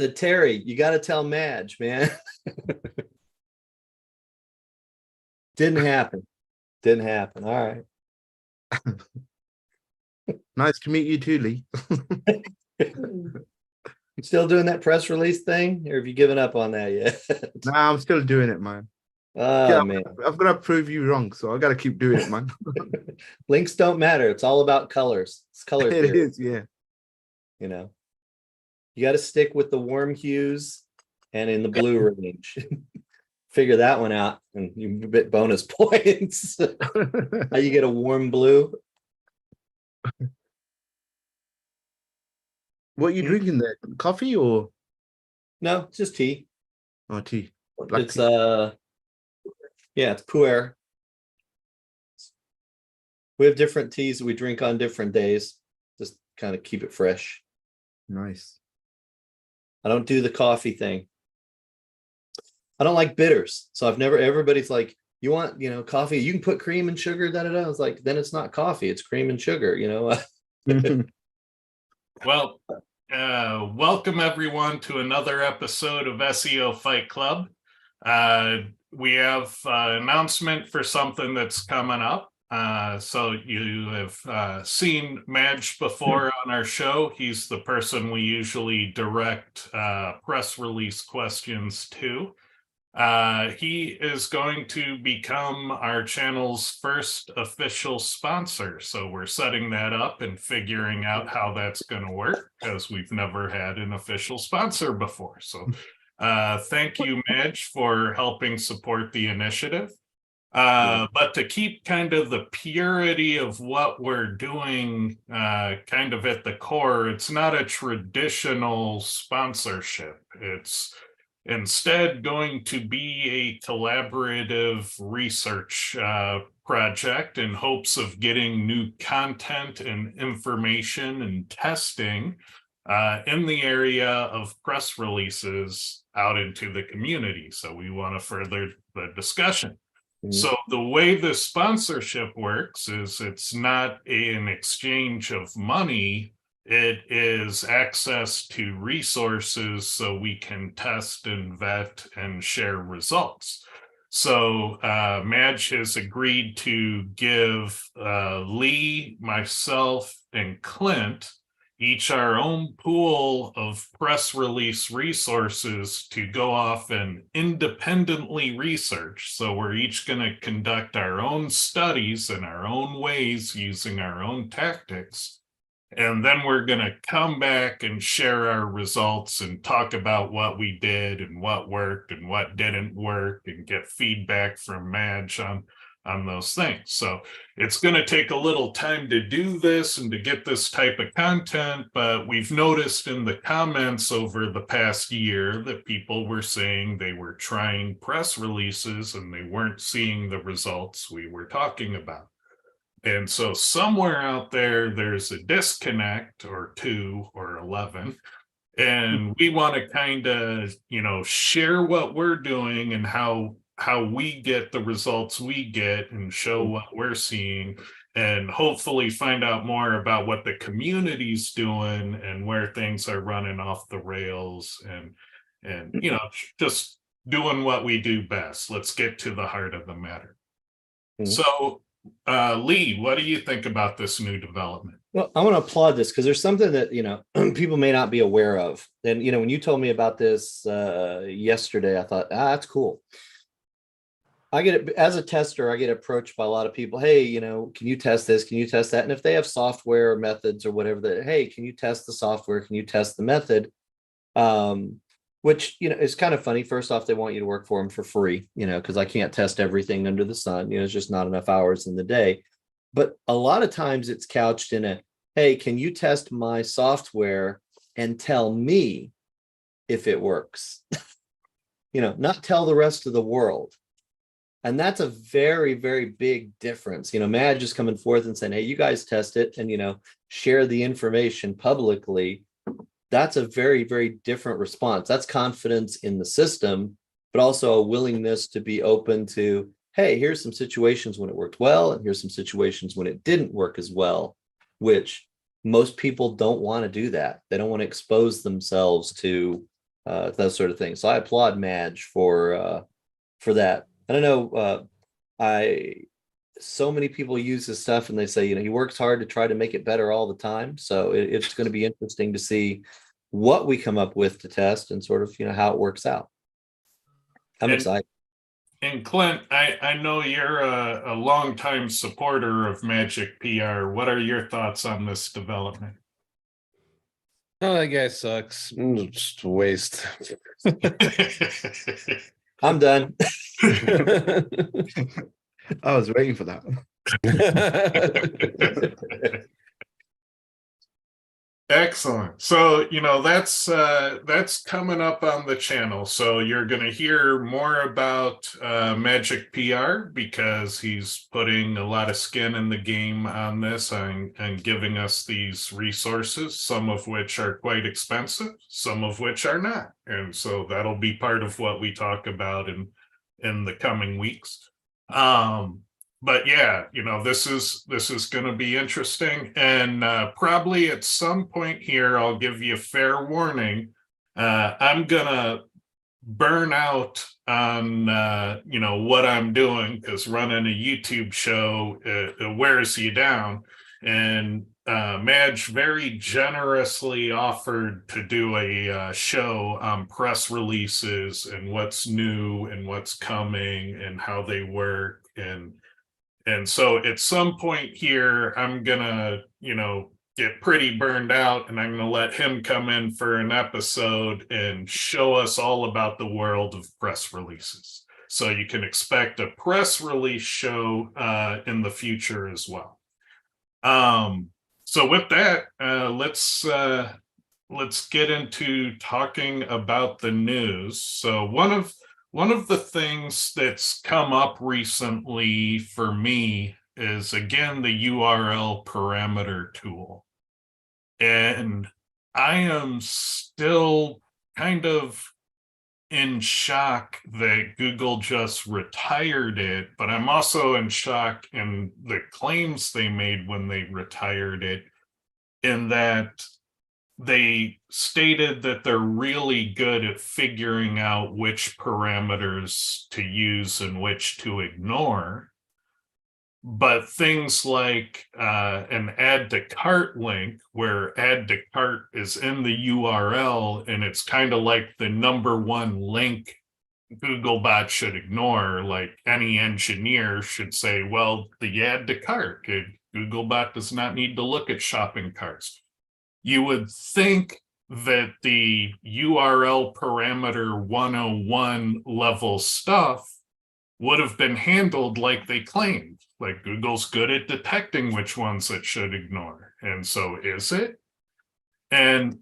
Said, Terry, you got to tell Madge, man. Didn't happen. Didn't happen. All right. Nice to meet you too, Lee. You still doing that press release thing, or have you given up on that yet? Nah, I'm still doing it, man. Oh, Yeah, man. I've got to prove you wrong, so I got to keep doing it, man. Links don't matter. It's all about colors. It's color It theory. is, yeah. You know, you got to stick with the warm hues and in the blue range. Figure that one out, and you get bonus points. How you get a warm blue? What are you drinking there? Coffee or No, it's just tea. tea? Black It's tea. yeah, it's pu'er. We have different teas that we drink on different days. Just kind of keep it fresh. Nice. I don't do the coffee thing. I don't like bitters. So I've never, everybody's like, you want, coffee, you can put cream and sugar, da da da. I was like, then it's not coffee, it's cream and sugar, Well, welcome everyone to another episode of SEO Fight Club. We have an announcement for something that's coming up. So you have seen Madge before on our show. He's the person we usually direct press release questions to. He is going to become our channel's first official sponsor. So we're setting that up and figuring out how that's going to work, because we've never had an official sponsor before. So thank you, Madge, for helping support the initiative. But to keep kind of the purity of what we're doing kind of at the core, it's not a traditional sponsorship. It's instead going to be a collaborative research project in hopes of getting new content and information and testing in the area of press releases out into the community. So we want to further the discussion. So the way the sponsorship works is it's not an exchange of money. It is access to resources so we can test and vet and share results. So Madge has agreed to give Lee, myself, and Clint each our own pool of press release resources to go off and independently research. So we're each going to conduct our own studies in our own ways using our own tactics. And then we're going to come back and share our results and talk about what we did and what worked and what didn't work, and get feedback from Madge on those things. So it's going to take a little time to do this and to get this type of content, but we've noticed in the comments over the past year that people were saying they were trying press releases and they weren't seeing the results we were talking about. And so somewhere out there, there's a disconnect, or 2 or 11. And we want to kind of, share what we're doing and how we get the results we get, and show what we're seeing, and hopefully find out more about what the community's doing and where things are running off the rails, and just doing what we do best. Let's get to the heart of the matter. So Lee, what do you think about this new development? Well, I want to applaud this, because there's something that, people may not be aware of. And, when you told me about this yesterday, I thought, that's cool. I get it as a tester. I get approached by a lot of people. Hey, can you test this? Can you test that? And if they have software methods or whatever, that, hey, can you test the software? Can you test the method? Which, is kind of funny. First off, they want you to work for them for free, because I can't test everything under the sun. It's just not enough hours in the day. But a lot of times it's couched in a, hey, can you test my software and tell me if it works? Not tell the rest of the world. And that's a very, very big difference. Madge is coming forth and saying, hey, you guys test it and, share the information publicly. That's a very, very different response. That's confidence in the system, but also a willingness to be open to, hey, here's some situations when it worked well, and here's some situations when it didn't work as well, which most people don't want to do that. They don't want to expose themselves to those sort of things. So I applaud Madge for that. And I know so many people use his stuff and they say, he works hard to try to make it better all the time. So it's going to be interesting to see what we come up with to test and sort of, how it works out. I'm excited. And Clint, I know you're a longtime supporter of Magic PR. What are your thoughts on this development? Oh, that guy sucks. Just a waste. I'm done. I was waiting for that. Excellent. So, that's coming up on the channel. So you're going to hear more about Magic PR because he's putting a lot of skin in the game on this and giving us these resources, some of which are quite expensive, some of which are not. And so that'll be part of what we talk about in the coming weeks. But yeah, this is going to be interesting, and probably at some point here, I'll give you a fair warning. I'm gonna burn out on what I'm doing, because running a YouTube show wears you down. And Madge very generously offered to do a show on press releases and what's new and what's coming and how they work. And so at some point here, I'm gonna, get pretty burned out, and I'm gonna let him come in for an episode and show us all about the world of press releases. So you can expect a press release show in the future as well. So with that, let's get into talking about the news. So one of the things that's come up recently for me is, again, the URL parameter tool. And I am still kind of in shock that Google just retired it, but I'm also in shock in the claims they made when they retired it, in that they stated that they're really good at figuring out which parameters to use and which to ignore. But things like an add to cart link, where add to cart is in the URL and it's kind of like the #1 link Googlebot should ignore. Like any engineer should say, well, the add to cart, Googlebot does not need to look at shopping carts. You would think that the URL parameter 101 level stuff would have been handled like they claimed. Like Google's good at detecting which ones it should ignore. And so is it? And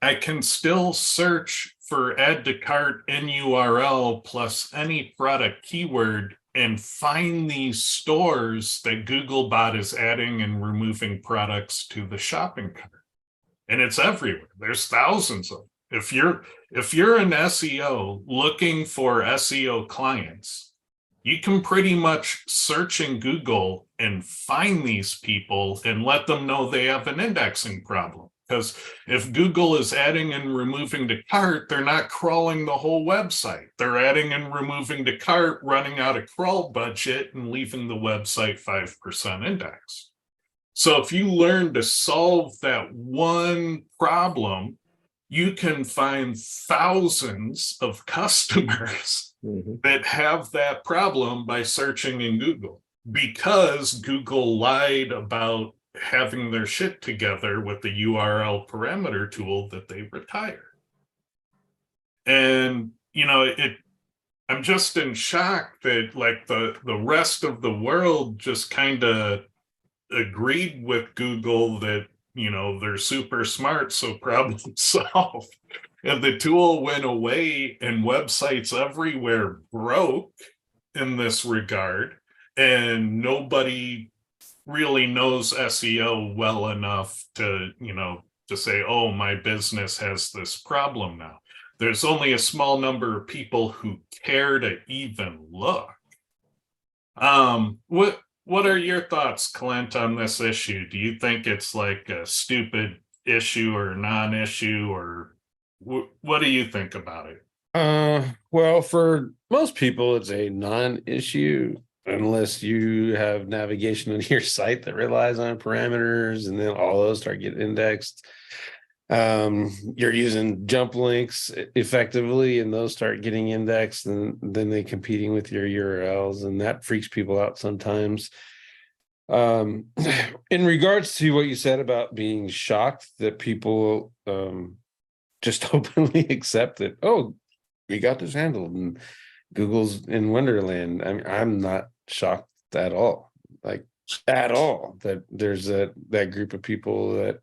I can still search for add to cart in URL plus any product keyword and find these stores that Googlebot is adding and removing products to the shopping cart. And it's everywhere. There's thousands of them. If you're an SEO looking for SEO clients, you can pretty much search in Google and find these people and let them know they have an indexing problem. Because if Google is adding and removing to cart, they're not crawling the whole website. They're adding and removing to cart, running out of crawl budget, and leaving the website 5% indexed. So if you learn to solve that one problem, you can find thousands of customers that have that problem by searching in Google, because Google lied about having their shit together with the URL parameter tool that they retired. And, I'm just in shock that like the rest of the world just kind of agreed with Google that, they're super smart, so problem solved. And the tool went away and websites everywhere broke in this regard. And nobody really knows SEO well enough to, to say, oh, my business has this problem now. There's only a small number of people who care to even look. What are your thoughts, Clint, on this issue? Do you think it's like a stupid issue or non-issue, or What do you think about it? Well, for most people, it's a non-issue unless you have navigation on your site that relies on parameters, and then all those start getting indexed. You're using jump links effectively, and those start getting indexed, and then they competing with your URLs, and that freaks people out sometimes. In regards to what you said about being shocked that people just openly accept that, oh, we got this handled and Google's in Wonderland. I mean, I'm not shocked at all, like at all, that there's that group of people that,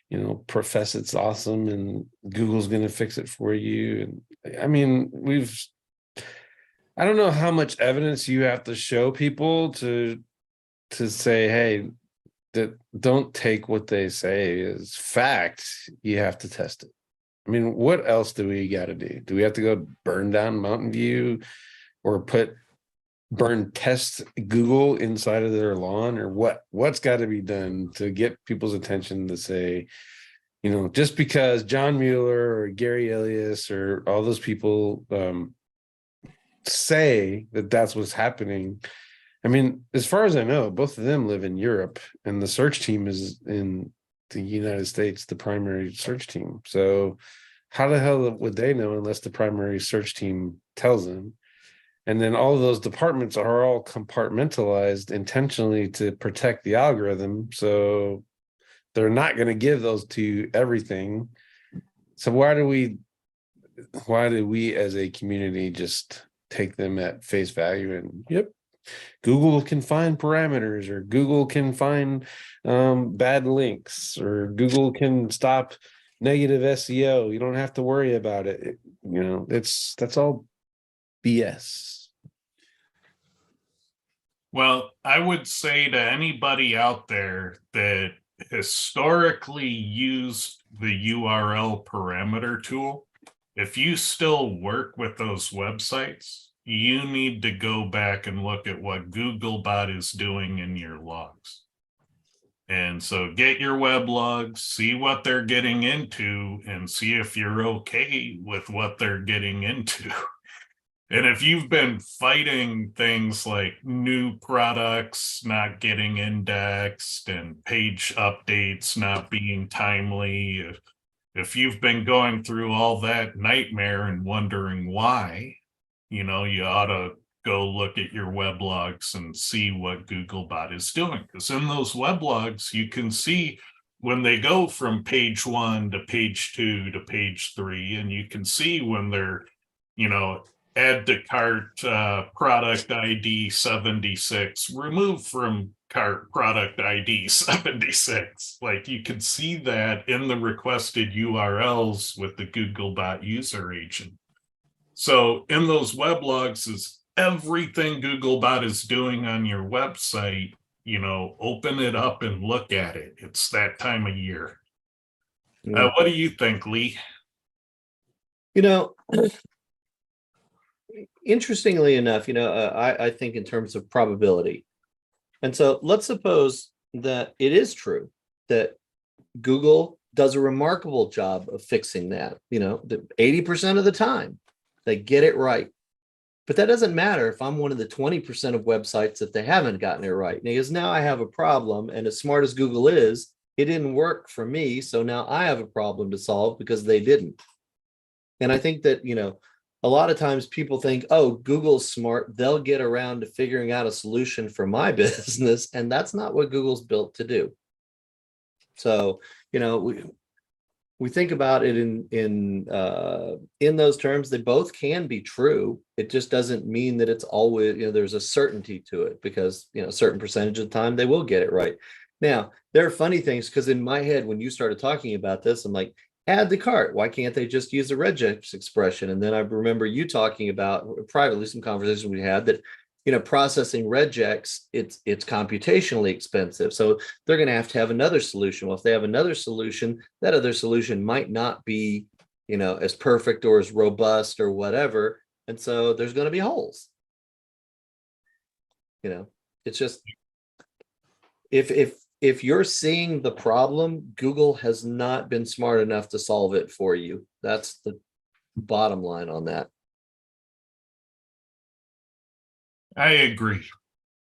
you know, profess it's awesome and Google's going to fix it for you. And I mean, I don't know how much evidence you have to show people to say, hey, that don't take what they say as fact. You have to test it. I mean, what else do we got to do? Do we have to go burn down Mountain View or test Google inside of their lawn, or what's got to be done to get people's attention to say, you know, just because John Mueller or Gary Elias or all those people say that that's what's happening. I mean, as far as I know, both of them live in Europe and the search team is in the United States, the primary search team. So how the hell would they know unless the primary search team tells them? And then all of those departments are all compartmentalized intentionally to protect the algorithm. So they're not going to give those to everything. So why do we as a community just take them at face value and, yep, Google can find parameters, or Google can find bad links, or Google can stop negative SEO. You don't have to worry about it. You know, that's all BS. Well, I would say to anybody out there that historically used the URL parameter tool, if you still work with those websites, you need to go back and look at what Googlebot is doing in your logs. And so get your web logs, see what they're getting into, and see if you're okay with what they're getting into. And if you've been fighting things like new products not getting indexed and page updates not being timely, if you've been going through all that nightmare and wondering why, you know, you ought to go look at your weblogs and see what Googlebot is doing. Because in those weblogs, you can see when they go from page 1 to page 2 to page 3, and you can see when they're, you know, add to cart product ID 76, remove from cart product ID 76. Like, you can see that in the requested URLs with the Googlebot user agent. So in those weblogs is everything Googlebot is doing on your website. You know, open it up and look at it. It's that time of year. What do you think, Lee? You know, interestingly enough, you know, I think in terms of probability. And so let's suppose that it is true that Google does a remarkable job of fixing that. You know, 80% of the time they get it right. But that doesn't matter if I'm one of the 20% of websites that they haven't gotten it right. Because now I have a problem, and as smart as Google is, it didn't work for me. So now I have a problem to solve because they didn't. And I think that, you know, a lot of times people think, oh, Google's smart, they'll get around to figuring out a solution for my business. And that's not what Google's built to do. So, you know, we think about it in those terms. They both can be true. It just doesn't mean that it's always, you know, there's a certainty to it, because, you know, a certain percentage of the time they will get it right. Now, there are funny things, because in my head, when you started talking about this, I'm like, add the cart. Why can't they just use the regex expression? And then I remember you talking about privately some conversation we had that, you know, processing regex, it's computationally expensive. So they're going to have another solution. Well, if they have another solution, that other solution might not be, you know, as perfect or as robust or whatever. And so there's going to be holes. You know, it's just, if if you're seeing the problem, Google has not been smart enough to solve it for you. That's the bottom line on that. I agree.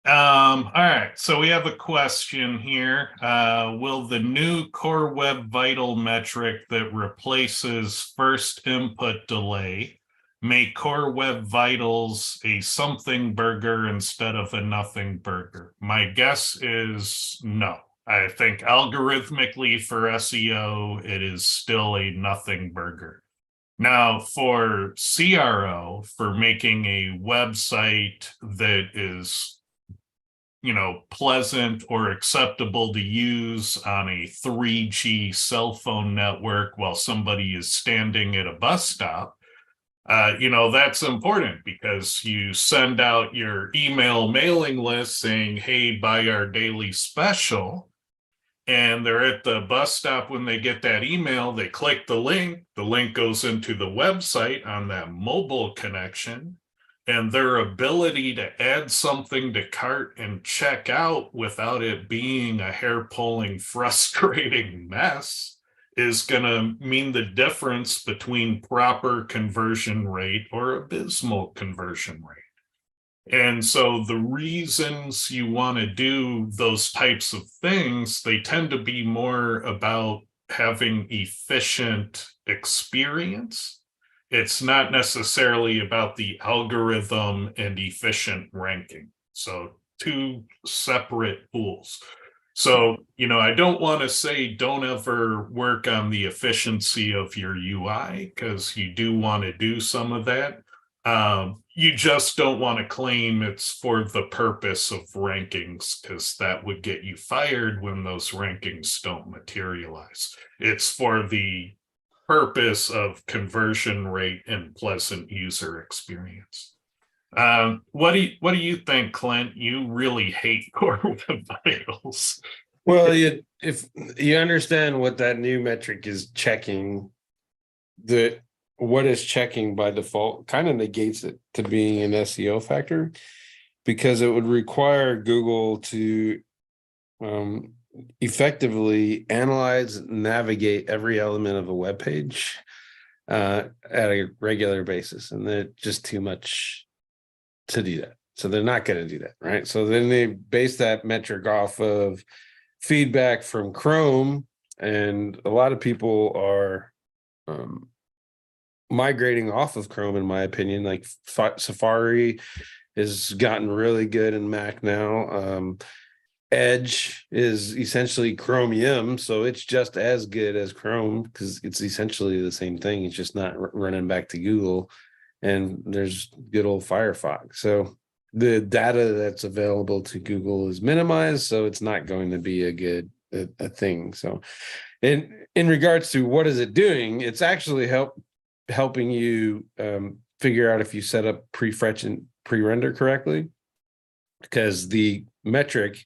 All right, so we have a question here. Will the new Core Web Vital metric that replaces first input delay make Core Web Vitals a something burger instead of a nothing burger? My guess is no. I think algorithmically for SEO, it is still a nothing burger. Now, for CRO, for making a website that is pleasant or acceptable to use on a 3G cell phone network while somebody is standing at a bus stop, that's important because you send out your email mailing list saying, hey, buy our daily special. And they're at the bus stop when they get that email, they click the link goes into the website on that mobile connection. And their ability to add something to cart and check out without it being a hair-pulling, frustrating mess is going to mean the difference between proper conversion rate or abysmal conversion rate. And so the reasons you want to do those types of things, they tend to be more about having efficient experience. It's not necessarily about the algorithm and efficient ranking. So two separate pools. So, I don't want to say don't ever work on the efficiency of your UI because you do want to do some of that. You just don't want to claim it's for the purpose of rankings because that would get you fired when those rankings don't materialize. It's for the purpose of conversion rate and pleasant user experience. What do you think, Clint? You really hate Core Web Vitals. Well, if you understand what that new metric is checking, what is checking by default kind of negates it to being an SEO factor, because it would require Google to effectively analyze, navigate every element of a web page at a regular basis, and they're just too much to do that. So they're not going to do that, right? So then they base that metric off of feedback from Chrome, and a lot of people are migrating off of Chrome, in my opinion. Like Safari has gotten really good in Mac now. Edge is essentially Chromium, so it's just as good as Chrome because it's essentially the same thing. It's just not running back to Google, and there's good old Firefox. So the data that's available to Google is minimized, so it's not going to be a good thing. So in regards to what is it doing, it's actually helping you figure out if you set up prefetch and pre-render correctly, because the metric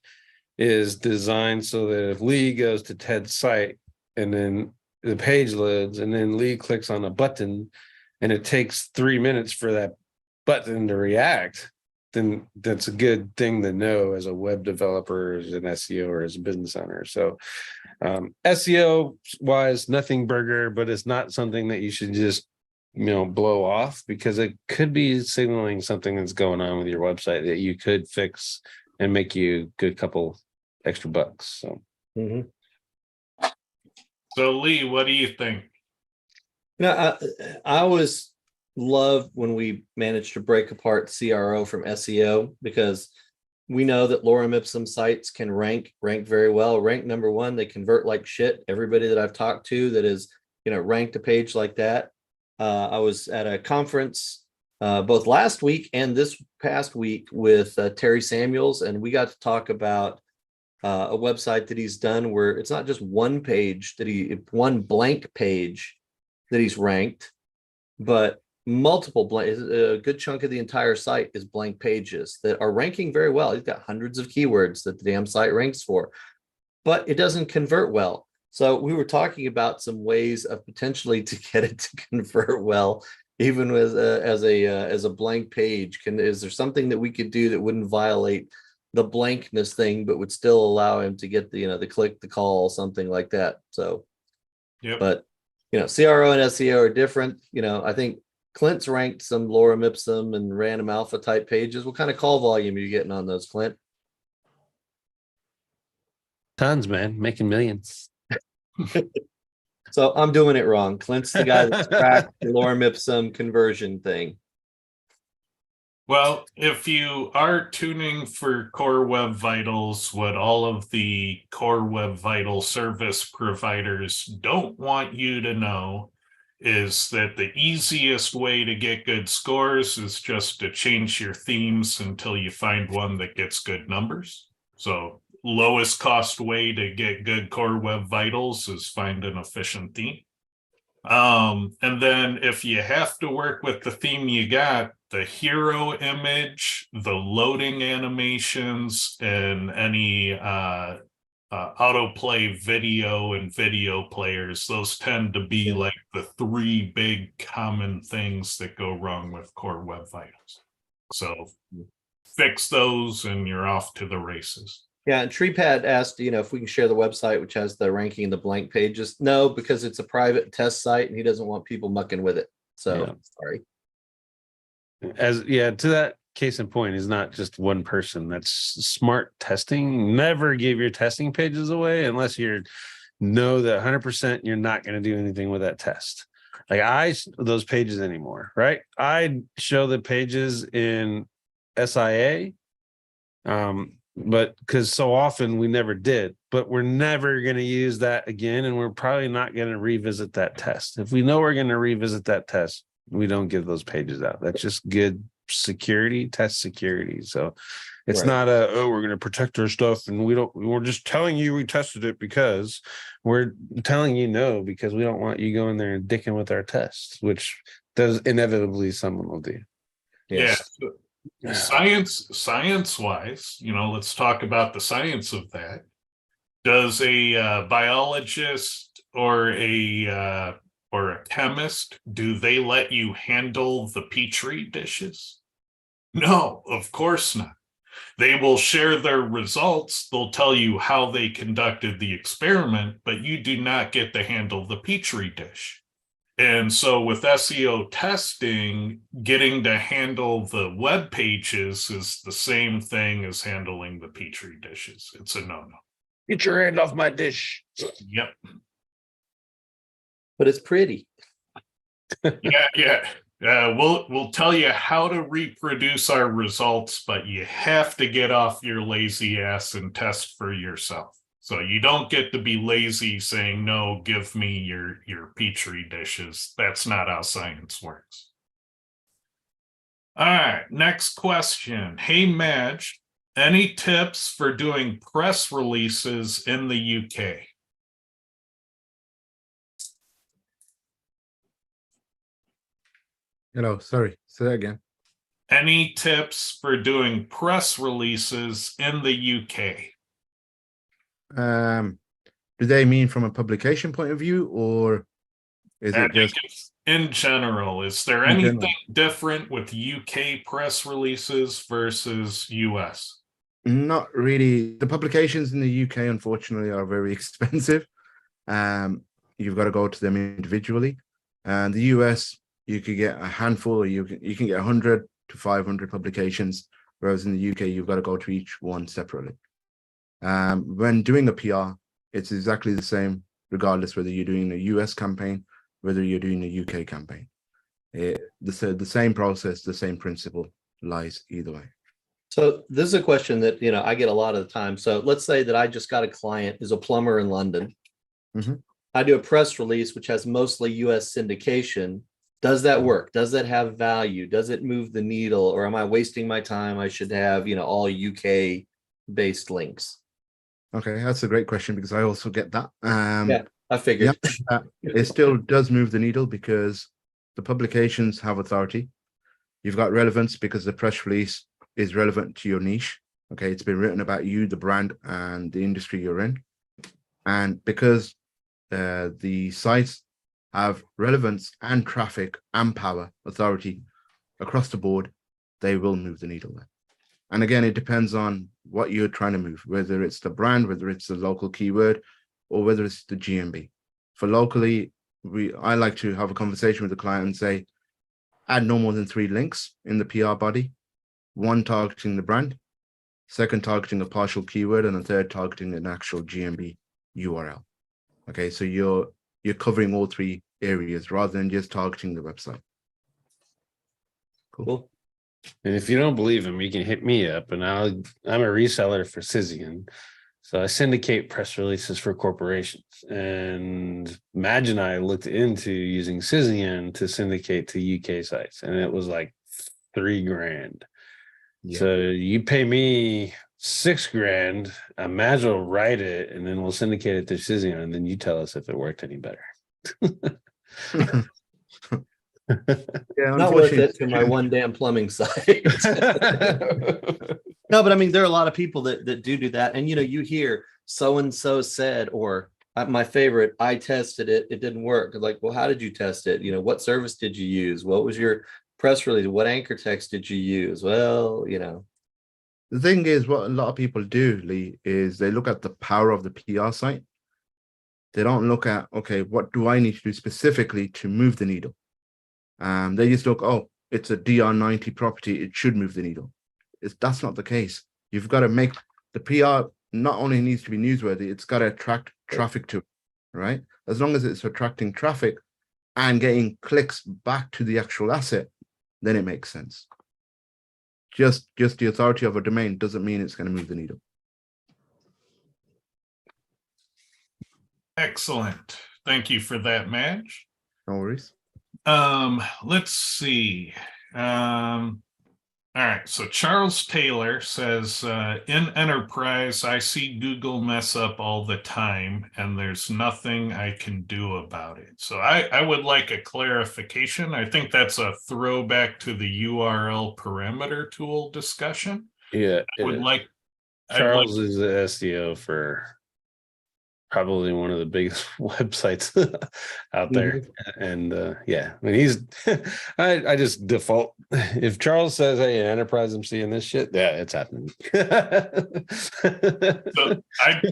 is designed so that if Lee goes to Ted's site and then the page loads and then Lee clicks on a button and it takes 3 minutes for that button to react, then that's a good thing to know as a web developer, as an SEO, or as a business owner. So SEO wise, nothing burger, but it's not something that you should just blow off, because it could be signaling something that's going on with your website that you could fix and make you a good couple extra bucks. So So Lee, what do you think? I always love when we manage to break apart CRO from SEO, because we know that lorem ipsum sites can rank very well. Rank number one, they convert like shit. Everybody that I've talked to that is ranked a page like that. I was at a conference both last week and this past week with Terry Samuels, and we got to talk about a website that he's done where it's not just one page one blank page that he's ranked, but multiple blank. A good chunk of the entire site is blank pages that are ranking very well. He's got hundreds of keywords that the damn site ranks for, but it doesn't convert well. So we were talking about some ways of potentially to get it to convert well, even with as a blank page. Is there something that we could do that wouldn't violate the blankness thing, but would still allow him to get the, the click, the call, something like that. So, Yep. but, CRO and SEO are different. I think Clint's ranked some lorem ipsum and random alpha type pages. What kind of call volume are you getting on those, Clint? Tons, man, making millions. So I'm doing it wrong. Clint's the guy that's cracked the lorem ipsum conversion thing. Well, if you are tuning for Core Web Vitals, what all of the Core Web Vital service providers don't want you to know is that the easiest way to get good scores is just to change your themes until you find one that gets good numbers. So lowest cost way to get good Core Web Vitals is find an efficient theme. And then if you have to work with the theme you got, the hero image, the loading animations, and any autoplay video and video players, those tend to be like the three big common things that go wrong with Core Web Vitals. So fix those and you're off to the races. Yeah, and TreePad asked, if we can share the website, which has the ranking of the blank pages. No, because it's a private test site and he doesn't want people mucking with it. So sorry. To that case in point is not just one person. That's smart testing. Never give your testing pages away unless you know that 100% you're not going to do anything with that test. Like those pages anymore, right? I show the pages in SIA, but because so often we never did, but we're never going to use that again, and we're probably not going to revisit that test. If we know we're going to revisit that test, we don't give those pages out. That's just good security, test security. So it's not we're going to protect our stuff and we're just telling you we tested it, because we're telling you no, because we don't want you going there and dicking with our tests, which does inevitably someone will do. Yes. Yeah. Science wise, let's talk about the science of that. Does a biologist or a chemist, do they let you handle the Petri dishes? No, of course not. They will share their results. They'll tell you how they conducted the experiment, but you do not get to handle the Petri dish. And so with SEO testing, getting to handle the web pages is the same thing as handling the Petri dishes. It's a no-no. Get your hand off my dish. Yep. But it's pretty. Yeah. We'll tell you how to reproduce our results, but you have to get off your lazy ass and test for yourself. So you don't get to be lazy saying, no, give me your Petri dishes. That's not how science works. All right, next question. Hey, Madge, any tips for doing press releases in the UK? Sorry, say that again. Any tips for doing press releases in the UK? Do they mean from a publication point of view, or is it just in general? Is there anything different with UK press releases versus US? Not really. The publications in the UK, unfortunately, are very expensive. You've got to go to them individually. And the US, you could get a handful, or you can get 100 to 500 publications, whereas in the UK, you've got to go to each one separately. When doing a PR, it's exactly the same, regardless whether you're doing a US campaign, whether you're doing a UK campaign. The same process, the same principle lies either way. So this is a question that, I get a lot of the time. So let's say that I just got a client who's a plumber in London. Mm-hmm. I do a press release, which has mostly US syndication. Does that work? Does that have value? Does it move the needle, or am I wasting my time? I should have, all UK based links. Okay, that's a great question, because I also get that. Yeah, I figured. It still does move the needle, because the publications have authority. You've got relevance because the press release is relevant to your niche. Okay, it's been written about you, the brand, and the industry you're in. And because the sites have relevance and traffic and power, authority across the board, they will move the needle there. And again, it depends on what you're trying to move, whether it's the brand, whether it's the local keyword, or whether it's the GMB. For locally, I like to have a conversation with the client and say, add no more than 3 links in the PR body, 1 targeting the brand, 2nd targeting a partial keyword, and a 3rd targeting an actual GMB URL. Okay, so you're covering all 3 areas rather than just targeting the website. Cool. And if you don't believe him, you can hit me up, and I'm a reseller for Sysian. So I syndicate press releases for corporations. And Madge and I looked into using Sysian to syndicate to UK sites, and it was like $3,000. Yeah. So you pay me $6,000, Madge will write it, and then we'll syndicate it to Sysian, and then you tell us if it worked any better. Yeah, Not worth it to my one damn plumbing site. No, but I mean, there are a lot of people that do that. And, you hear so-and-so said, or my favorite, I tested it, it didn't work. Like, well, how did you test it? What service did you use? What was your press release? What anchor text did you use? Well, The thing is, what a lot of people do, Lee, is they look at the power of the PR site. They don't look at, okay, what do I need to do specifically to move the needle? They just look, oh, it's a DR90 property, it should move the needle. That's not the case. You've got to make the PR not only needs to be newsworthy, it's got to attract traffic to it, right? As long as it's attracting traffic and getting clicks back to the actual asset, then it makes sense. Just the authority of a domain doesn't mean it's going to move the needle. Excellent. Thank you for that, Madge. No worries. Let's see. All right, so Charles Taylor says, in enterprise, I see Google mess up all the time and there's nothing I can do about it. So I would like a clarification. I think that's a throwback to the URL parameter tool discussion. Yeah, Charles is the SEO for probably one of the biggest websites out there. And yeah, I mean, he's I just default, if Charles says, hey, in enterprise, I'm seeing this shit, yeah, it's happening. So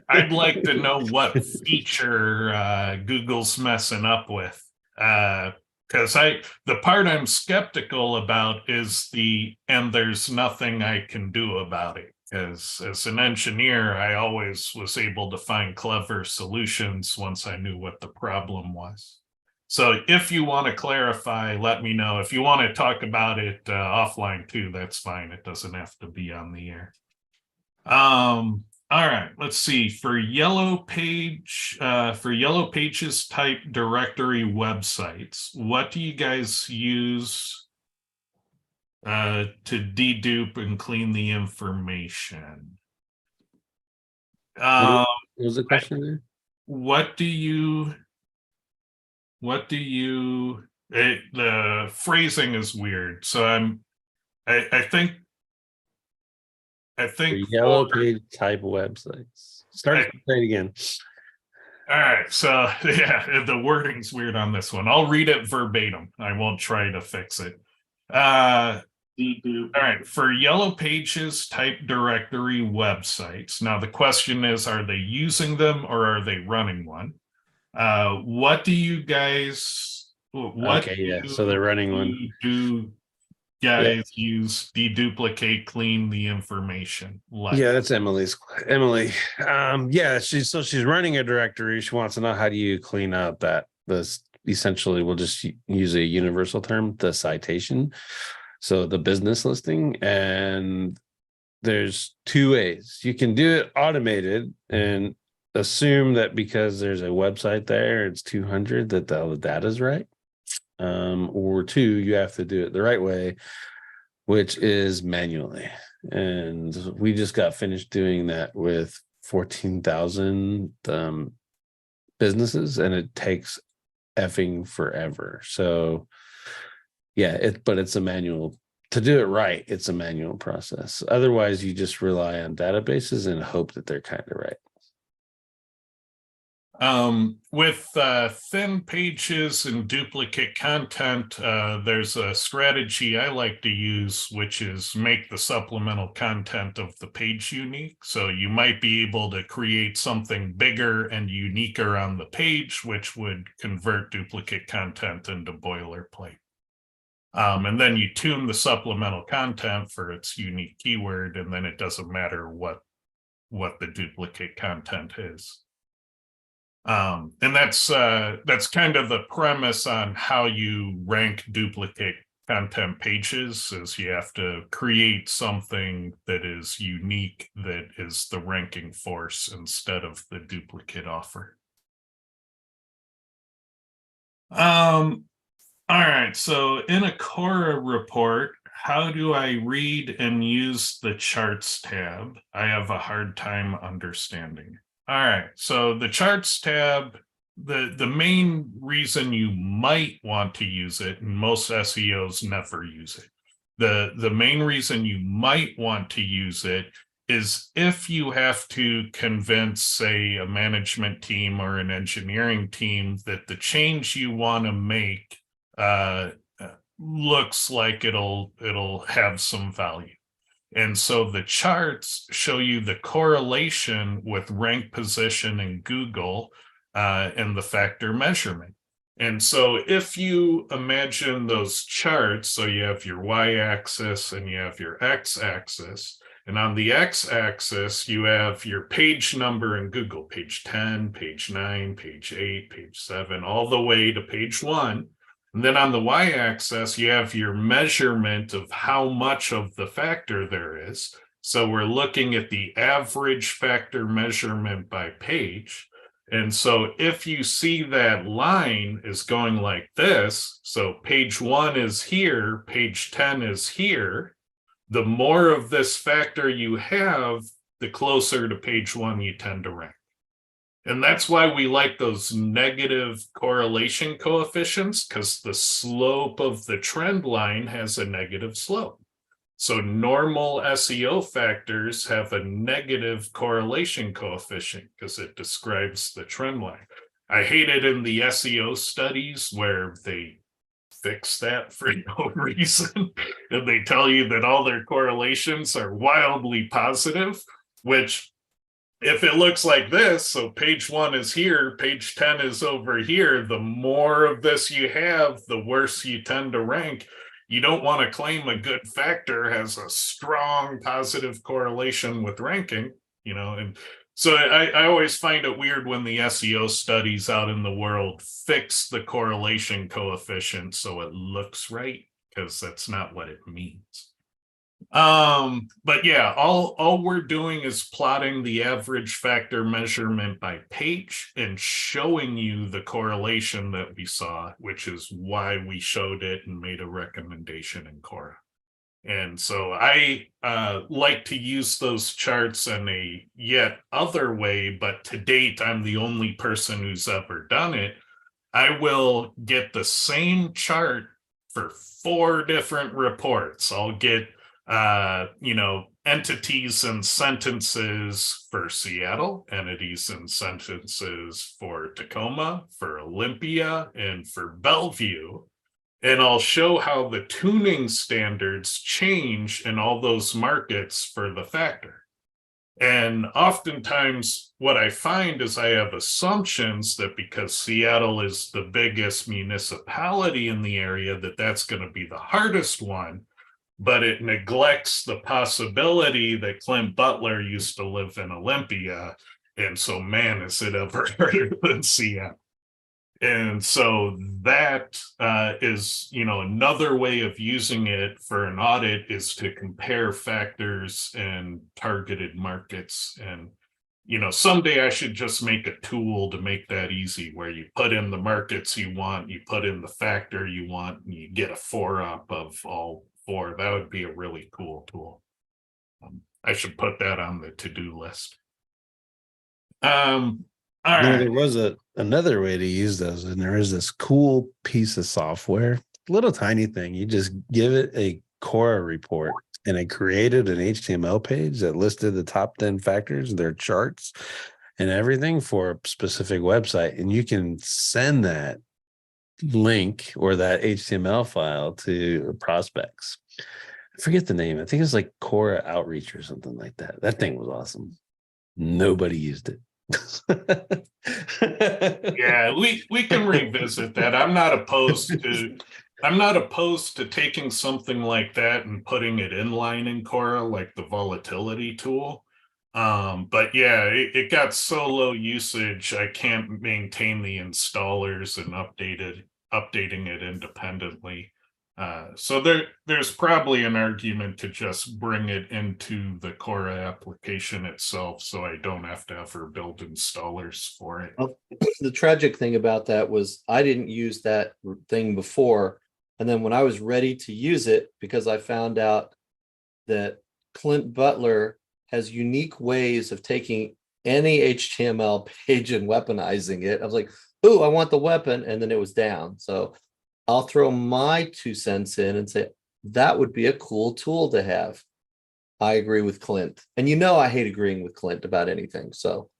I'd like to know what feature Google's messing up with, because the part I'm skeptical about is and there's nothing I can do about it. As an engineer, I always was able to find clever solutions once I knew what the problem was. So if you want to clarify, let me know. If you want to talk about it offline too, that's fine. It doesn't have to be on the air. All right, let's see. For yellow pages type directory websites, what do you guys use to dedupe and clean the information? What was the question there? The phrasing is weird. So I think For yellow page type websites. Say it again. All right, so yeah, the wording's weird on this one. I'll read it verbatim. I won't try to fix it. All right, for yellow pages type directory websites. Now the question is, are they using them or are they running one? What do you guys? So they're running one. Do guys use deduplicate, clean the information? Yeah, that's Emily. She's running a directory. She wants to know, how do you clean out that? Essentially, we'll just use a universal term, the citation. So the business listing, and there's 2 ways. You can do it automated and assume that because there's a website there, it's 200, that all the data is right. Or 2, you have to do it the right way, which is manually. And we just got finished doing that with 14,000 businesses, and it takes effing forever. So yeah, but it's a manual. To do it right, it's a manual process. Otherwise, you just rely on databases and hope that they're kind of right. With thin pages and duplicate content, there's a strategy I like to use, which is make the supplemental content of the page unique. So you might be able to create something bigger and uniquer on the page, which would convert duplicate content into boilerplate. And then you tune the supplemental content for its unique keyword, and then it doesn't matter what the duplicate content is. And that's kind of the premise on how you rank duplicate content pages, is you have to create something that is unique, that is the ranking force instead of the duplicate offer. All right, so in a Cora report, how do I read and use the charts tab? I have a hard time understanding. All right, so the charts tab, the main reason you might want to use it, and most SEOs never use it. The main reason you might want to use it is if you have to convince, say, a management team or an engineering team that the change you want to make looks like it'll have some value. And so the charts show you the correlation with rank position in Google and the factor measurement. And so if you imagine those charts, so you have your y-axis and you have your x-axis, and on the x-axis, you have your page number in Google, page 10, page 9, page 8, page 7, all the way to page 1. And then on the y-axis, you have your measurement of how much of the factor there is. So we're looking at the average factor measurement by page. And so if you see that line is going like this, so page 1 is here, page 10 is here, the more of this factor you have, the closer to page 1 you tend to rank. And that's why we like those negative correlation coefficients, because the slope of the trend line has a negative slope. So normal SEO factors have a negative correlation coefficient because it describes the trend line. I hate it in the SEO studies where they fix that for no reason. And they tell you that all their correlations are wildly positive, which if it looks like this, so page 1 is here, page 10 is over here, the more of this you have, the worse you tend to rank. You don't want to claim a good factor has a strong positive correlation with ranking, and so I always find it weird when the SEO studies out in the world fix the correlation coefficient so it looks right, because that's not what it means. But yeah, all we're doing is plotting the average factor measurement by page and showing you the correlation that we saw, which is why we showed it and made a recommendation in Cora. And so I like to use those charts in a yet other way, but to date, I'm the only person who's ever done it. I will get the same chart for 4 different reports. I'll get entities and sentences for Seattle, entities and sentences for Tacoma, for Olympia, and for Bellevue. And I'll show how the tuning standards change in all those markets for the factor. And oftentimes what I find is I have assumptions that because Seattle is the biggest municipality in the area, that that's going to be the hardest one. But it neglects the possibility that Clint Butler used to live in Olympia. And so, man, is it ever harder than Seattle. And so that is, another way of using it for an audit is to compare factors and targeted markets. And, someday I should just make a tool to make that easy, where you put in the markets you want, you put in the factor you want, and you get a 4-up of all 4. That would be a really cool tool. I should put that on the to-do list. All right. There was another way to use those, and there is this cool piece of software, little tiny thing. You just give it a Cora report, and it created an HTML page that listed the top 10 factors, their charts, and everything for a specific website, and you can send that link or that HTML file to prospects. I forget the name. I think it's like Cora Outreach or something like that. That thing was awesome. Nobody used it. Yeah, we can revisit that. I'm not opposed to taking something like that and putting it inline in Cora, like the volatility tool. But yeah, it got so low usage, I can't maintain the installers and updating it independently. So there's probably an argument to just bring it into the Cora application itself, so I don't have to ever build installers for it. Well, the tragic thing about that was I didn't use that thing before. And then when I was ready to use it, because I found out that Clint Butler has unique ways of taking any HTML page and weaponizing it. I was like, oh, I want the weapon. And then it was down. So I'll throw my 2 cents in and say, that would be a cool tool to have. I agree with Clint. And I hate agreeing with Clint about anything. So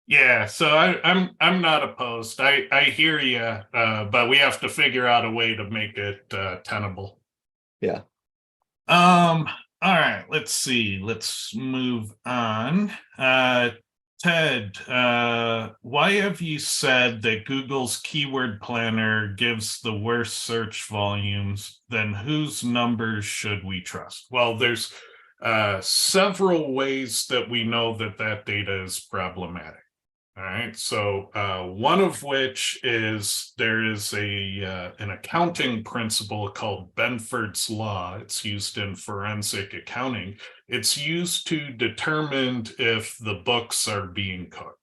Yeah, so I'm not opposed. I hear you, but we have to figure out a way to make it tenable. yeah. All right, let's see. Let's move on. Ted, why have you said that Google's keyword planner gives the worst search volumes? Then whose numbers should we trust? Well, there's several ways that we know that data is problematic. All right, so one of which is there is an accounting principle called Benford's Law. It's used in forensic accounting. It's used to determine if the books are being cooked.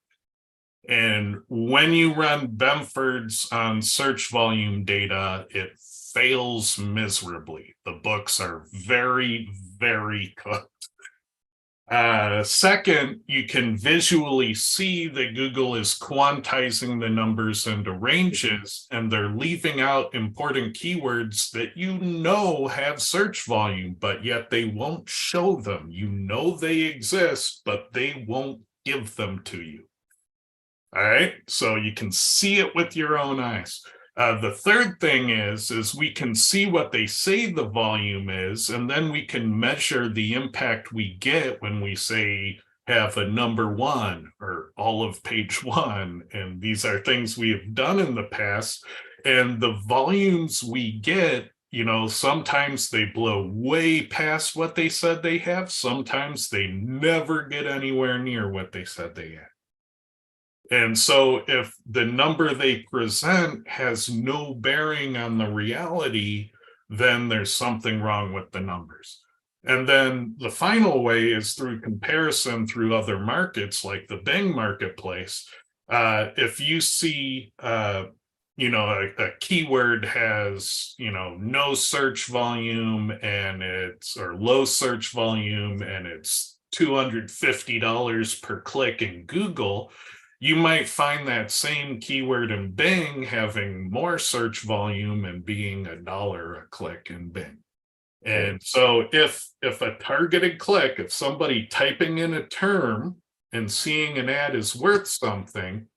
And when you run Benford's on search volume data, it fails miserably. The books are very, very cooked. Second, you can visually see that Google is quantizing the numbers into ranges, and they're leaving out important keywords that have search volume, but yet they won't show them. They exist, but they won't give them to you. All right, so you can see it with your own eyes. The third thing is we can see what they say the volume is, and then we can measure the impact we get when we say have a number 1 or all of page 1. And these are things we have done in the past. And the volumes we get, sometimes they blow way past what they said they have. Sometimes they never get anywhere near what they said they have. And so if the number they present has no bearing on the reality, then there's something wrong with the numbers. And then the final way is through comparison through other markets like the Bing marketplace. If you see, a keyword has, no search volume or low search volume and it's $250 per click in Google, you might find that same keyword in Bing having more search volume and being $1 a click in Bing. And so if a targeted click, if somebody typing in a term and seeing an ad is worth something,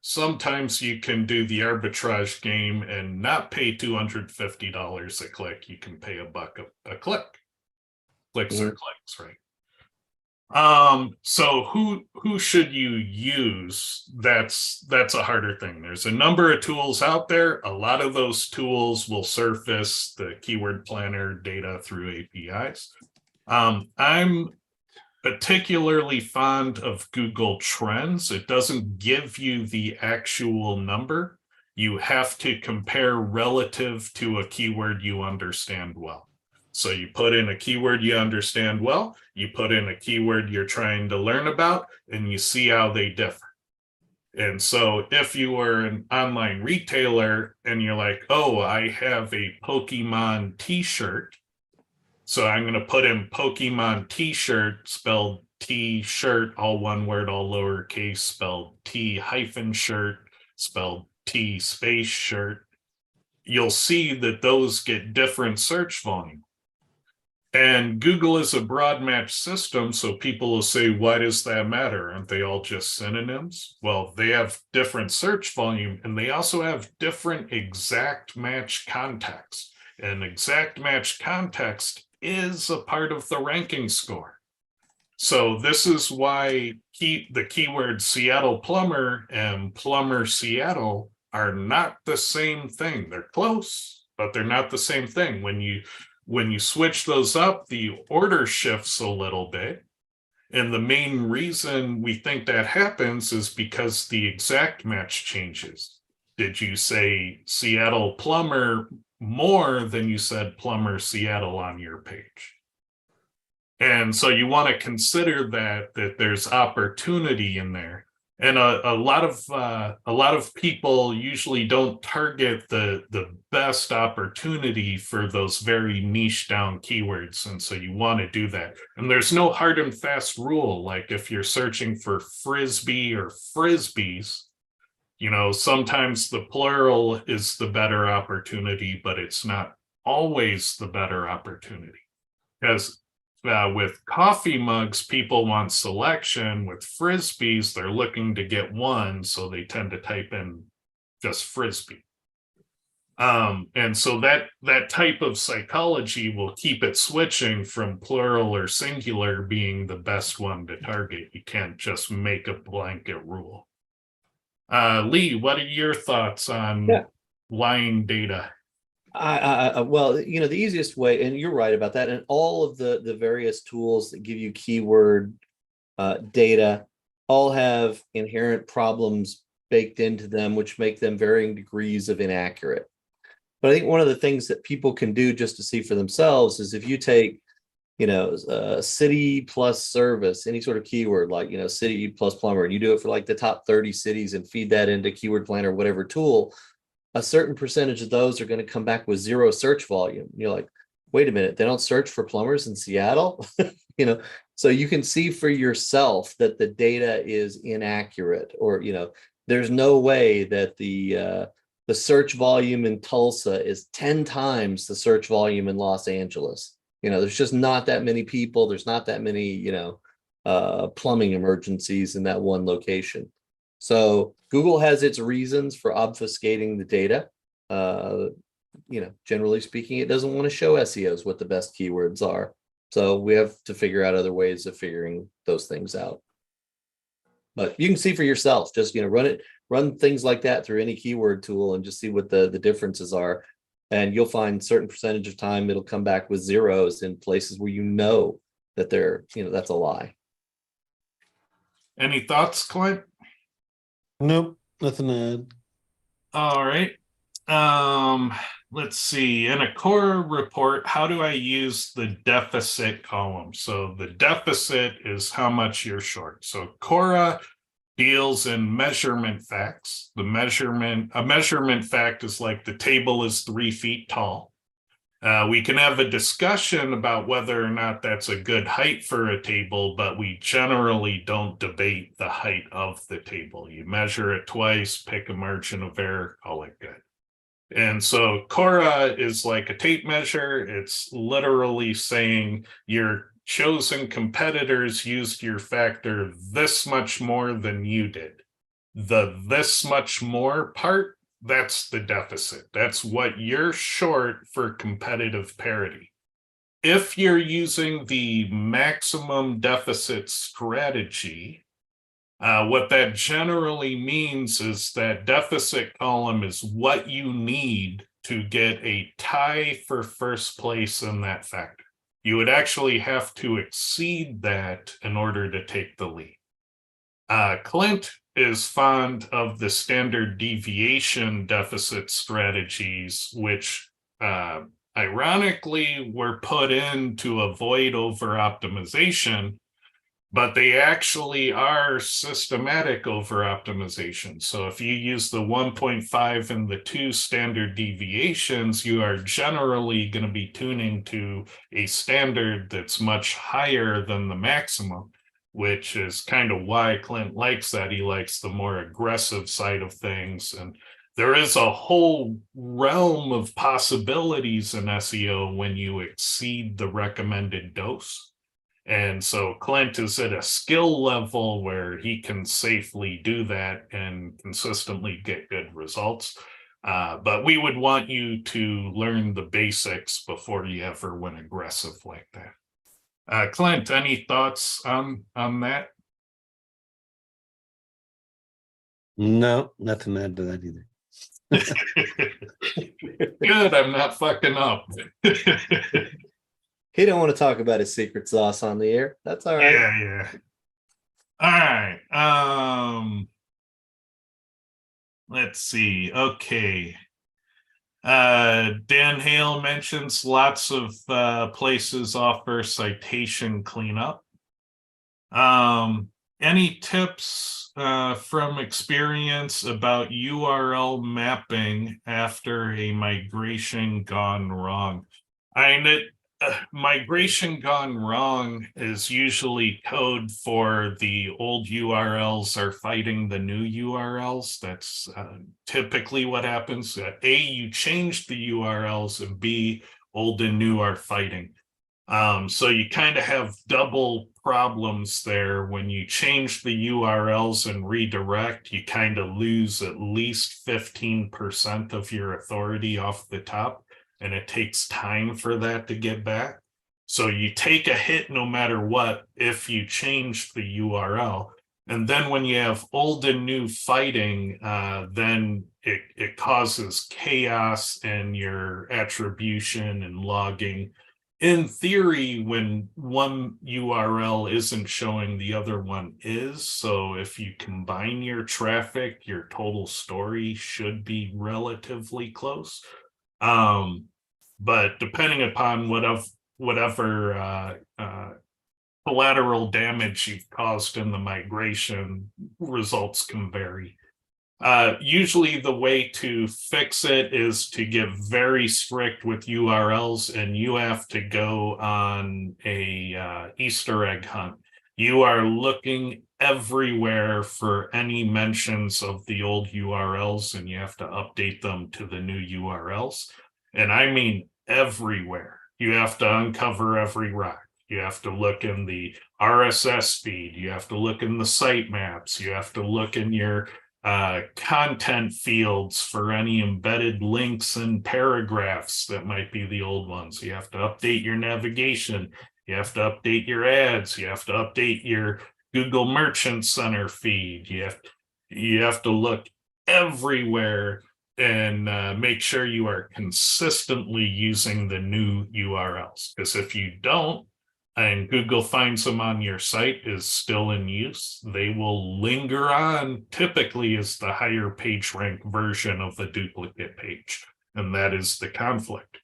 sometimes you can do the arbitrage game and not pay $250 a click. You can pay $1 a click. Clicks are clicks, right? So who should you use? That's a harder thing. There's a number of tools out there. A lot of those tools will surface the keyword planner data through APIs. I'm particularly fond of Google Trends. It doesn't give you the actual number. You have to compare relative to a keyword you understand well. So you put in a keyword you understand well, you put in a keyword you're trying to learn about, and you see how they differ. And so if you were an online retailer and you're like, oh, I have a Pokemon t-shirt, so I'm going to put in Pokemon t-shirt, spelled T-shirt, all one word, all lowercase, spelled T-shirt, spelled T shirt. You'll see that those get different search volume. And Google is a broad match system, so people will say, why does that matter? Aren't they all just synonyms? Well, they have different search volume, and they also have different exact match context. And exact match context is a part of the ranking score. So this is why the keyword Seattle plumber and plumber Seattle are not the same thing. They're close, but they're not the same thing. When you switch those up, the order shifts a little bit. And the main reason we think that happens is because the exact match changes. Did you say Seattle plumber more than you said plumber Seattle on your page? And so you want to consider that there's opportunity in there. And a lot of people usually don't target the best opportunity for those very niche down keywords. And so you want to do that. And there's no hard and fast rule. Like if you're searching for frisbee or frisbees, you know, sometimes the plural is the better opportunity, but it's not always the better opportunity. Because with coffee mugs, people want selection. With frisbees, they're looking to get one, so they tend to type in just frisbee. And so that type of psychology will keep it switching from plural or singular being the best one to target. You can't just make a blanket rule. Lee, what are your thoughts on lying data? Well, you know, the easiest way, and you're right about that, and all of the various tools that give you keyword data all have inherent problems baked into them, which make them varying degrees of inaccurate. But I think one of the things that people can do just to see for themselves is if you take, you know, city plus service, any sort of keyword like, you know, city plus plumber, and you do it for like the top 30 cities and feed that into Keyword Planner, whatever tool, a certain percentage of those are going to come back with zero search volume. You're like, wait a minute, they don't search for plumbers in Seattle? You know, so you can see for yourself that the data is inaccurate, or, you know, there's no way that the search volume in Tulsa is 10 times the search volume in Los Angeles. You know, there's just not that many people. There's not that many, you know, plumbing emergencies in that one location. So Google has its reasons for obfuscating the data. You know, generally speaking, it doesn't want to show SEOs what the best keywords are. So we have to figure out other ways of figuring those things out. But you can see for yourself, just, you know, run things like that through any keyword tool and just see what the differences are. And you'll find certain percentage of time it'll come back with zeros in places where you know that they're, you know, that's a lie. Any thoughts, Clint? Nope, nothing to add. All right. Let's see. In a Cora report, how do I use the deficit column? So the deficit is how much you're short. So Cora deals in measurement facts. A measurement fact is like the table is 3 feet tall. We can have a discussion about whether or not that's a good height for a table, but we generally don't debate the height of the table. You measure it twice, pick a margin of error, call it good. And so Cora is like a tape measure. It's literally saying your chosen competitors used your factor this much more than you did. The this much more part, that's the deficit. That's what you're short for competitive parity. If you're using the maximum deficit strategy, what that generally means is that deficit column is what you need to get a tie for first place in that factor. You would actually have to exceed that in order to take the lead. Clint is fond of the standard deviation deficit strategies, which ironically were put in to avoid over optimization, but they actually are systematic over optimization. So if you use the 1.5 and the 2 standard deviations, you are generally going to be tuning to a standard that's much higher than the maximum, which is kind of why Clint likes that. He likes the more aggressive side of things. And there is a whole realm of possibilities in SEO when you exceed the recommended dose. And so Clint is at a skill level where he can safely do that and consistently get good results. But we would want you to learn the basics before you ever went aggressive like that. Clint, any thoughts on that? No, nothing to add to that either. Good, I'm not fucking up. He don't want to talk about his secret sauce on the air. That's all right. Yeah. All right. Let's see. Okay. Dan Hale mentions lots of places offer citation cleanup. Any tips from experience about URL mapping after a migration gone wrong? Migration gone wrong is usually code for the old URLs are fighting the new URLs. That's typically what happens. A, you change the URLs, and B, old and new are fighting. So you kind of have double problems there. When you change the URLs and redirect, you kind of lose at least 15% of your authority off the top, and it takes time for that to get back. So you take a hit no matter what if you change the URL. And then when you have old and new fighting, then it causes chaos in your attribution and logging. In theory, when one URL isn't showing, the other one is. So if you combine your traffic, your total story should be relatively close. But depending upon whatever collateral damage you've caused in the migration, results can vary. Usually the way to fix it is to get very strict with URLs, and you have to go on a Easter egg hunt. You are looking everywhere for any mentions of the old URLs, and you have to update them to the new URLs. And I mean everywhere. You have to uncover every rock. You have to look in the RSS feed. You have to look in the sitemaps. You have to look in your content fields for any embedded links and paragraphs that might be the old ones. You have to update your navigation. You have to update your ads. You have to update your Google Merchant Center feed. You have to look everywhere and make sure you are consistently using the new URLs. Because if you don't, and Google finds them on your site is still in use, they will linger on typically as the higher page rank version of the duplicate page. And that is the conflict.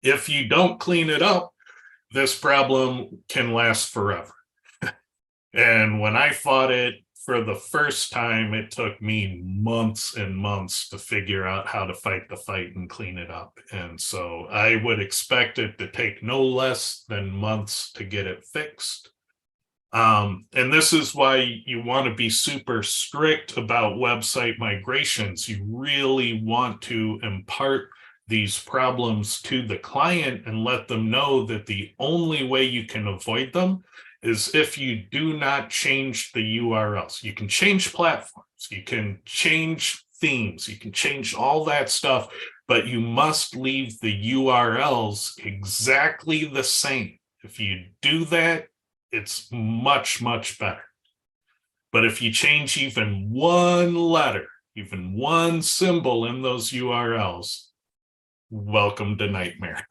If you don't clean it up, this problem can last forever. And when I fought it for the first time, it took me months and months to figure out how to fight the fight and clean it up. And so I would expect it to take no less than months to get it fixed. And this is why you want to be super strict about website migrations. You really want to impart these problems to the client and let them know that the only way you can avoid them is if you do not change the URLs. You can change platforms, you can change themes, you can change all that stuff, but you must leave the URLs exactly the same. If you do that, it's much, much better. But if you change even one letter, even one symbol in those URLs, welcome to Nightmare.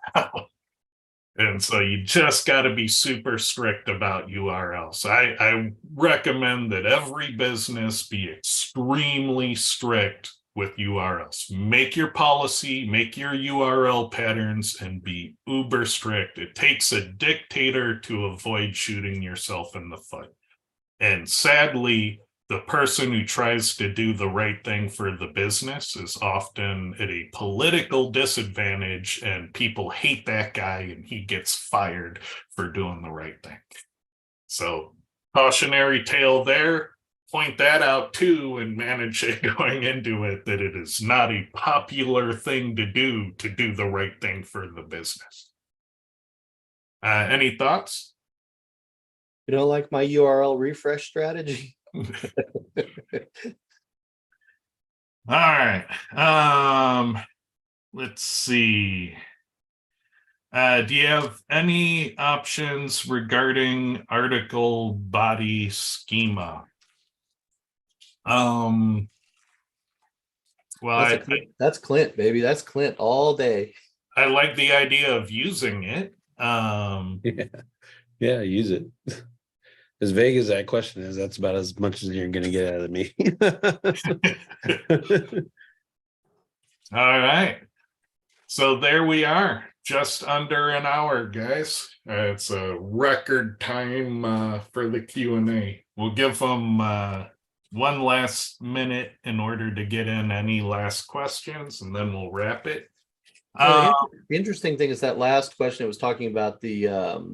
And so you just got to be super strict about URLs. I recommend that every business be extremely strict with URLs. Make your policy, make your URL patterns, and be uber strict. It takes a dictator to avoid shooting yourself in the foot. And sadly, the person who tries to do the right thing for the business is often at a political disadvantage, and people hate that guy and he gets fired for doing the right thing. So cautionary tale there. point that out too and manage it going into it, that it is not a popular thing to do the right thing for the business. Any thoughts? You don't like my URL refresh strategy? All right. Let's see. Do you have any options regarding article body schema? Well, That's Clint, baby. That's Clint all day. I like the idea of using it. Yeah, use it. As vague as that question is, that's about as much as you're going to get out of me. All right. So there we are, just under an hour, guys. It's a record time for the Q&A. We'll give them one last minute in order to get in any last questions, and then we'll wrap it. The interesting thing is that last question, it was talking about the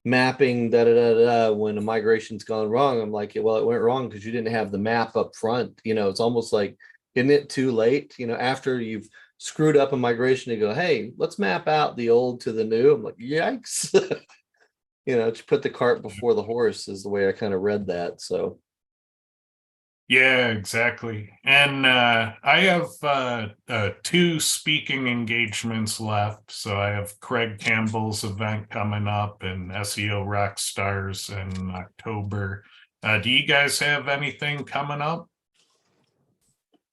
mapping when a migration's gone wrong. I'm like, well, it went wrong because you didn't have the map up front. It's almost like, isn't it too late? After you've screwed up a migration, to go, hey, let's map out the old to the new. I'm like, yikes. To put the cart before the horse is the way I kind of read that. So yeah, exactly. And I have 2 speaking engagements left. So I have Craig Campbell's event coming up and SEO Rockstars in October. Do you guys have anything coming up?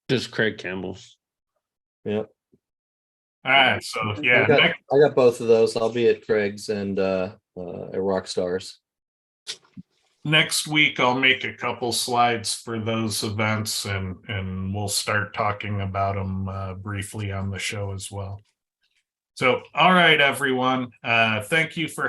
Just Craig Campbell's. yeah. All right. So yeah, I got both of those. I'll be at Craig's and at Rockstars. next week I'll make a couple slides for those events, and we'll start talking about them briefly on the show as well. So, all right, everyone. Thank you for